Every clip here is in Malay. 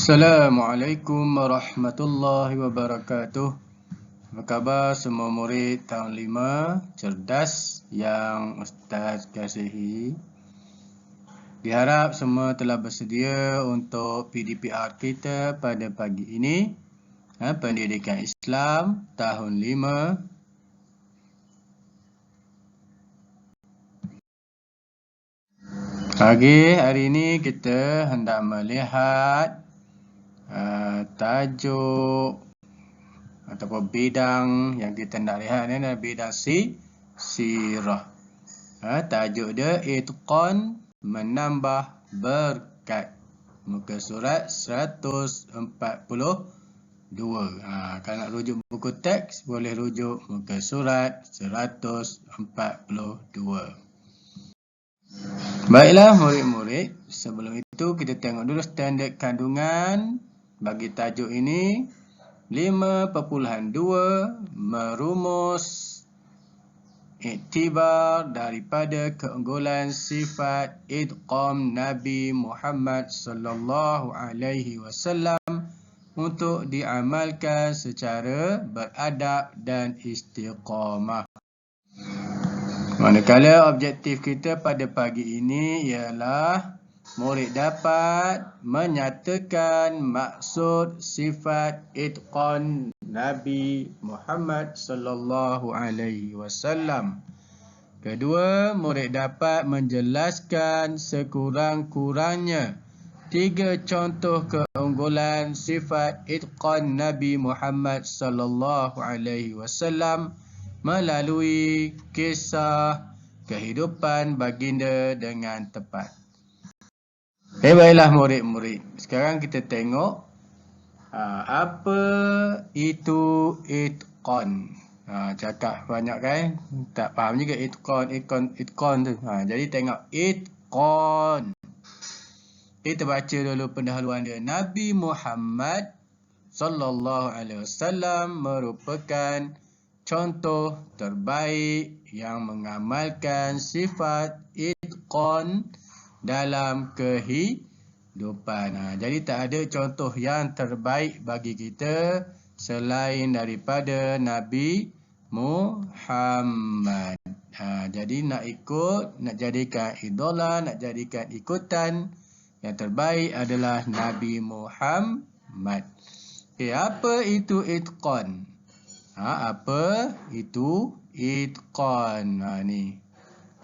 Assalamualaikum warahmatullahi wabarakatuh. Apa khabar semua murid tahun 5 cerdas yang Ustaz kasihi? Diharap semua telah bersedia untuk PDPR kita pada pagi ini. Pendidikan Islam tahun 5. Hari ini kita hendak melihat tajuk ataupun bidang yang kita nak lihat ni adalah bidang sirah. Tajuk dia Itqan menambah berkat. Muka surat 142. Kalau nak rujuk buku teks boleh rujuk muka surat 142. Baiklah murid-murid, sebelum itu kita tengok dulu standard kandungan bagi tajuk ini. 5.2 merumus iktibar daripada keunggulan sifat idqam Nabi Muhammad sallallahu alaihi wasallam untuk diamalkan secara beradab dan istiqamah. Manakala objektif kita pada pagi ini ialah murid dapat menyatakan maksud sifat itqan Nabi Muhammad sallallahu alaihi wasallam. Kedua, murid dapat menjelaskan sekurang-kurangnya 3 contoh keunggulan sifat itqan Nabi Muhammad sallallahu alaihi wasallam melalui kisah kehidupan baginda dengan tepat. Baiklah murid-murid. Sekarang kita tengok apa itu itqan. Cakap banyak kan? Tak faham juga itqan tu. Jadi tengok itqan. Kita baca dulu pendahuluan dia. Nabi Muhammad sallallahu alaihi wasallam merupakan contoh terbaik yang mengamalkan sifat itqan dalam kehidupan. Jadi tak ada contoh yang terbaik bagi kita selain daripada Nabi Muhammad. Jadi nak ikut, nak jadikan idola, nak jadikan ikutan, yang terbaik adalah Nabi Muhammad. Apa itu itqan? Apa itu itqan? Ni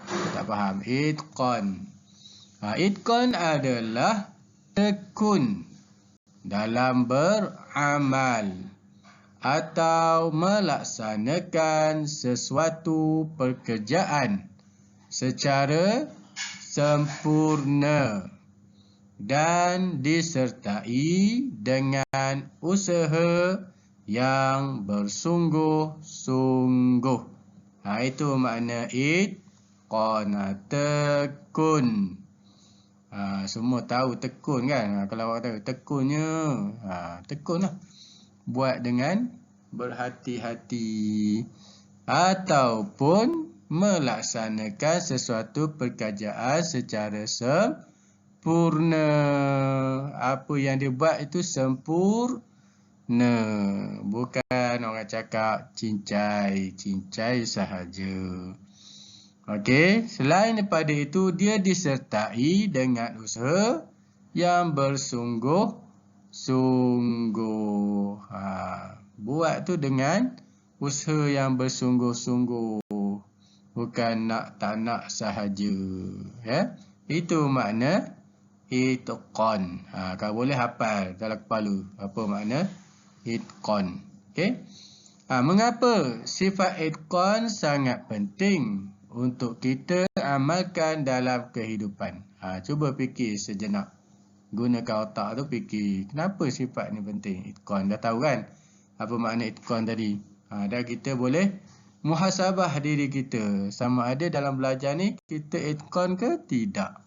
tak faham. Itqan. Itqan adalah tekun dalam beramal atau melaksanakan sesuatu pekerjaan secara sempurna dan disertai dengan usaha yang bersungguh-sungguh. Itu makna itqan, tekun. Semua tahu tekun kan? Kalau orang tahu tekunnya, tekunlah. Buat dengan berhati-hati ataupun melaksanakan sesuatu pekerjaan secara sempurna. Apa yang dia buat itu sempurna. Bukan orang cakap cincai sahaja. Okey, selain daripada itu dia disertai dengan usaha yang bersungguh-sungguh. Buat tu dengan usaha yang bersungguh-sungguh. Bukan tak nak sahaja. Itu makna itqan. Kau boleh hafal dalam kepala apa makna itqan. Okey. Mengapa sifat itqan sangat penting untuk kita amalkan dalam kehidupan? Cuba fikir sejenak. Gunakan otak tu fikir. Kenapa sifat ni penting? Itqan. Dah tahu kan apa makna itqan tadi? Dan kita boleh muhasabah diri kita. Sama ada dalam belajar ni kita itqan ke tidak.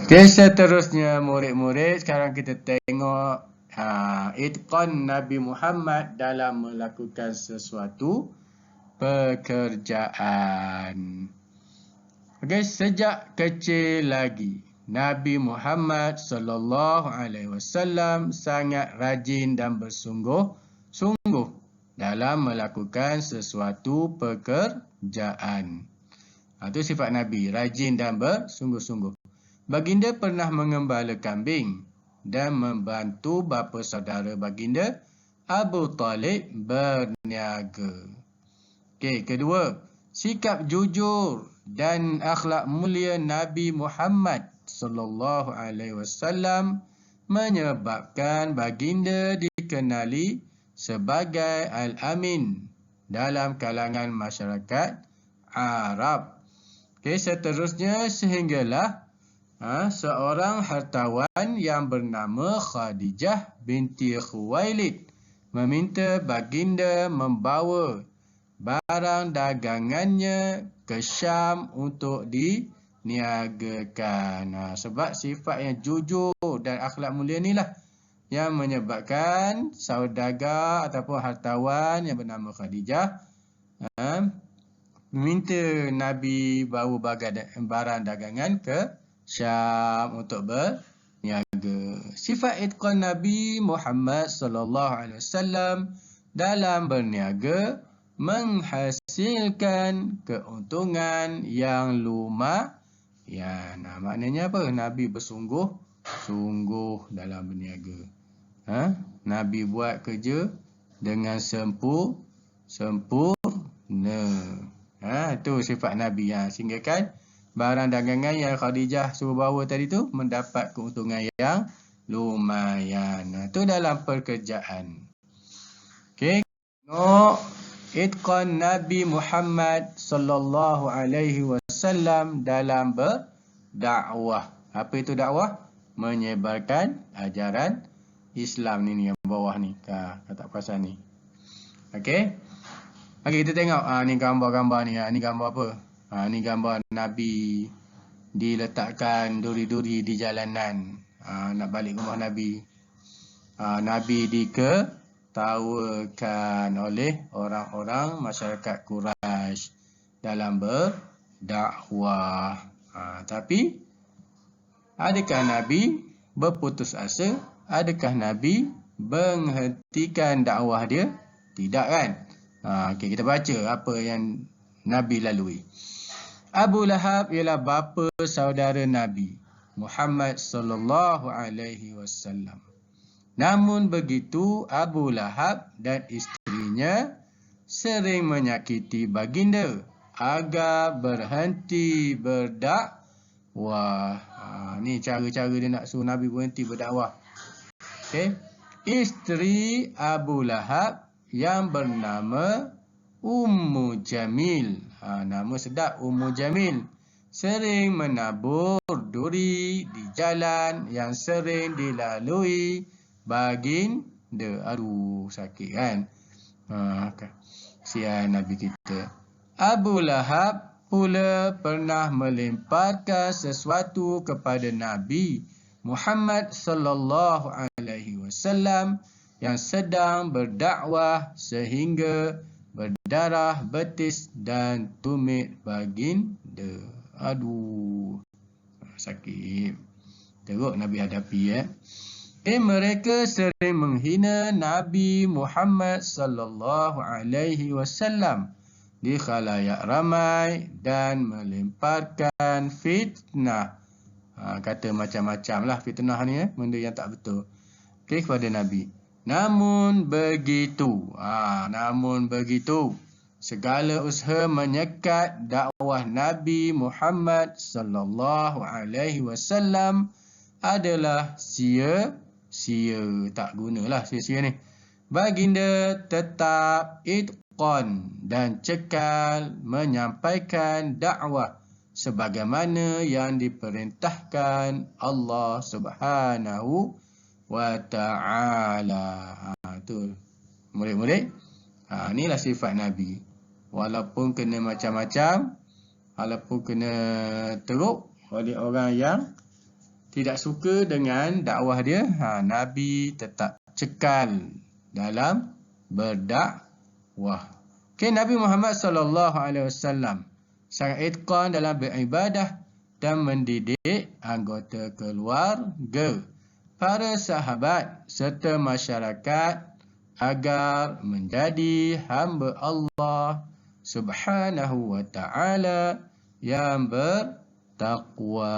Okey, seterusnya murid-murid. Sekarang kita tengok itqan Nabi Muhammad dalam melakukan sesuatu pekerjaan. Okey, sejak kecil lagi Nabi Muhammad sallallahu alaihi wasallam sangat rajin dan bersungguh-sungguh dalam melakukan sesuatu pekerjaan. Itu sifat Nabi, rajin dan bersungguh-sungguh. Baginda pernah mengembala kambing dan membantu bapa saudara baginda Abu Talib berniaga. Okey, kedua, sikap jujur dan akhlak mulia Nabi Muhammad sallallahu alaihi wasallam menyebabkan baginda dikenali sebagai Al-Amin dalam kalangan masyarakat Arab. Okey, seterusnya sehinggalah seorang hartawan yang bernama Khadijah binti Khuwailid meminta baginda membawa barang dagangannya ke Syam untuk diniagakan. Sebab sifat yang jujur dan akhlak mulia inilah yang menyebabkan saudagar ataupun hartawan yang bernama Khadijah meminta Nabi bawa barang dagangan ke Syam untuk berniaga. Sifat itqan Nabi Muhammad sallallahu alaihi wasallam dalam berniaga menghasilkan keuntungan yang lumayan. Maknanya apa? Nabi bersungguh-sungguh dalam berniaga. Nabi buat kerja dengan sempurna. Itu sifat Nabi. Sehingga kan barang dagangan yang Khadijah suruh bawa tadi tu mendapat keuntungan yang lumayan. Itu dalam pekerjaan. Okey. Itqan Nabi Muhammad sallallahu alaihi wasallam dalam berdakwah. Apa itu dakwah? Menyebarkan ajaran Islam ni yang bawah ni. Kata perasan ni. Okey. Okey, kita tengok ni gambar-gambar ni. Ni gambar apa? Ni gambar Nabi diletakkan duri-duri di jalanan. Nak balik rumah Nabi. Nabi diketawakan oleh orang-orang masyarakat Quraisy dalam berdakwah. Tapi adakah Nabi berputus asa? Adakah Nabi menghentikan dakwah dia? Tidak kan? Okey, kita baca apa yang Nabi lalui. Abu Lahab ialah bapa saudara Nabi Muhammad sallallahu alaihi wasallam. Namun begitu, Abu Lahab dan isterinya sering menyakiti baginda agar berhenti berdakwah. Ni cara-cara dia nak suruh Nabi berhenti berdakwah. Okey. Isteri Abu Lahab yang bernama Ummu Jamil. Nama sedap, Ummu Jamil. Sering menabur duri di jalan yang sering dilalui baginda. Aduh, sakit kan? Kasihan Nabi kita. Abu Lahab pula pernah melemparkan sesuatu kepada Nabi Muhammad sallallahu alaihi wasallam yang sedang berdakwah sehingga berdarah betis dan tumit baginda. Aduh, sakit. Teruk Nabi hadapi. Mereka sering menghina Nabi Muhammad sallallahu alaihi wasallam di khalayak ramai dan melemparkan fitnah. Kata macam-macam lah fitnah ni, benda yang tak betul. Kepada Nabi. Namun begitu, segala usaha menyekat dakwah Nabi Muhammad sallallahu alaihi wasallam adalah sia-sia, tak gunalah sia-sia ni. Baginda tetap itqan dan cekal menyampaikan dakwah sebagaimana yang diperintahkan Allah Subhanahu wa ta'ala. Tu murid-murid. Inilah sifat Nabi. Walaupun kena macam-macam, walaupun kena teruk oleh orang yang tidak suka dengan dakwah dia, Nabi tetap cekal dalam berdakwah. Nabi Muhammad sallallahu alaihi wasallam sangat itqan dalam beribadah dan mendidik anggota keluarga, para sahabat serta masyarakat agar menjadi hamba Allah Subhanahu wa ta'ala yang bertakwa.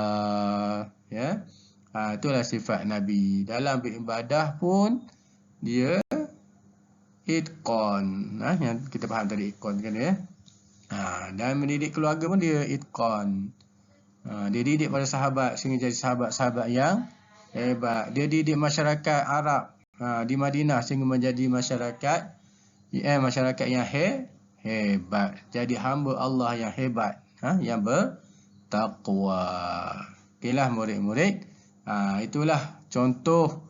Ya. Itulah sifat Nabi. Dalam beribadah pun dia itqan. Yang kita faham tadi itqan kan ya. Dan mendidik keluarga pun dia itqan. Dia didik para sahabat sehingga jadi sahabat-sahabat yang hebat. Dia didik masyarakat Arab di Madinah sehingga menjadi masyarakat yang hebat. Jadi hamba Allah yang hebat, yang bertakwa. Okeylah murid-murid. Itulah contoh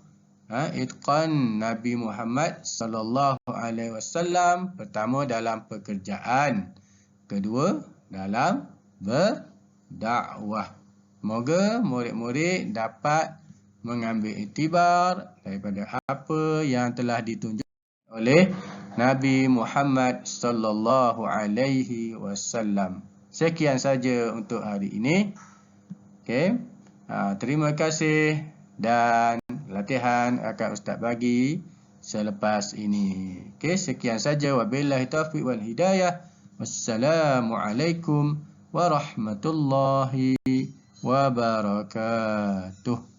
itqan Nabi Muhammad sallallahu alaihi wasallam. Pertama dalam pekerjaan, kedua dalam berdakwah. Semoga murid-murid dapat mengambil iktibar daripada apa yang telah ditunjuk oleh Nabi Muhammad sallallahu alaihi wasallam. Sekian saja untuk hari ini. Okey. Terima kasih dan latihan akan Ustaz bagi selepas ini. Okey, sekian saja. Wabillahi taufiq wal hidayah. Wassalamualaikum warahmatullahi wabarakatuh.